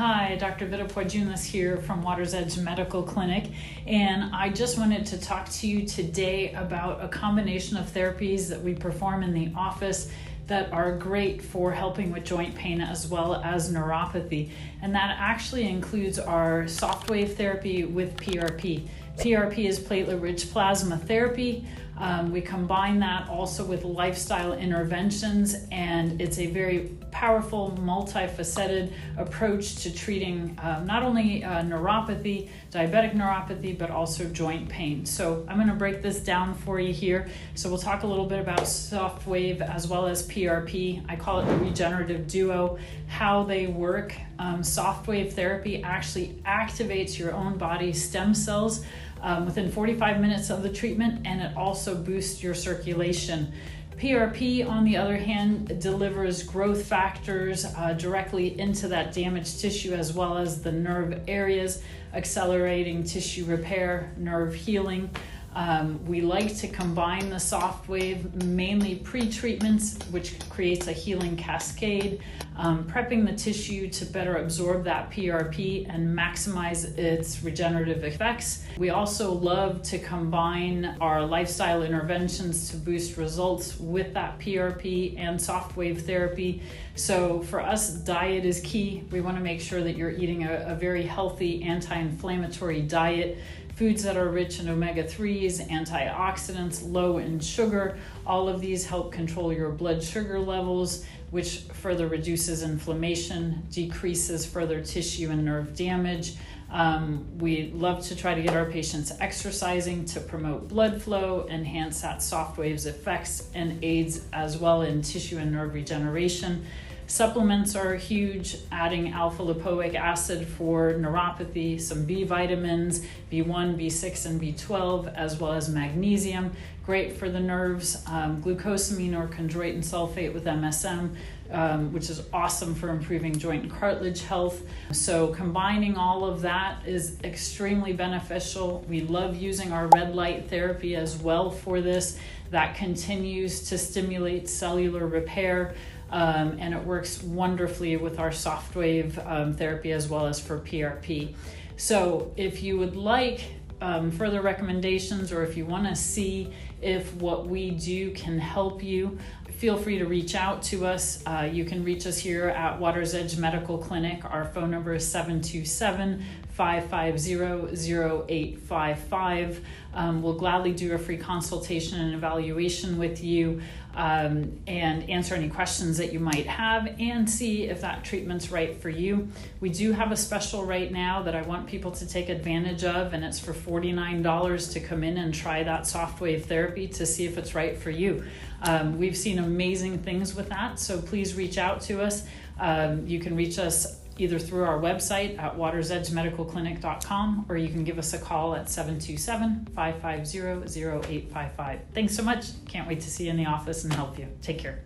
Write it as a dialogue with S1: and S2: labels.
S1: Hi, Dr. Vida Poijunas here from Water's Edge Medical Clinic, and I just wanted to talk to you today about a combination of therapies that we perform in the office that are great for helping with joint pain as well as neuropathy, and that actually includes our SoftWave Therapy with PRP. PRP is platelet-rich plasma therapy. We combine that also with lifestyle interventions, and it's a very powerful, multifaceted approach to treating not only neuropathy, diabetic neuropathy, but also joint pain. So I'm going to break this down for you here. So we'll talk a little bit about SoftWave as well as PRP. I call it the regenerative duo, how they work. SoftWave therapy actually activates your own body's stem cells within 45 minutes of the treatment, and it also boosts your circulation. PRP, on the other hand, delivers growth factors directly into that damaged tissue as well as the nerve areas, accelerating tissue repair, nerve healing. We like to combine the SoftWave, mainly pre-treatments, which creates a healing cascade, prepping the tissue to better absorb that PRP and maximize its regenerative effects. We also love to combine our lifestyle interventions to boost results with that PRP and SoftWave therapy. So for us, diet is key. We want to make sure that you're eating a very healthy anti-inflammatory diet. Foods that are rich in omega-3s, antioxidants, low in sugar. All of these help control your blood sugar levels, which further reduces inflammation, decreases further tissue and nerve damage. We love to try to get our patients exercising to promote blood flow, enhance that SoftWave's effects, and aids as well in tissue and nerve regeneration. Supplements are huge, adding alpha lipoic acid for neuropathy, some B vitamins, B1, B6, and B12, as well as magnesium, great for the nerves, glucosamine or chondroitin sulfate with MSM, which is awesome for improving joint and cartilage health. So combining all of that is extremely beneficial. We love using our red light therapy as well for this. That continues to stimulate cellular repair. And it works wonderfully with our SoftWave therapy as well as for PRP. So if you would like further recommendations, or if you want to see if what we do can help you, feel free to reach out to us. You can reach us here at Water's Edge Medical Clinic. Our phone number is 727-550-0855. We'll gladly do a free consultation and evaluation with you, and answer any questions that you might have and see if that treatment's right for you. We do have a special right now that I want people to take advantage of, and it's for $49 to come in and try that SoftWave therapy to see if it's right for you. We've seen amazing things with that, so please reach out to us. You can reach us either through our website at watersedgemedicalclinic.com, or you can give us a call at 727-550-0855. Thanks so much. Can't wait to see you in the office and help you. Take care.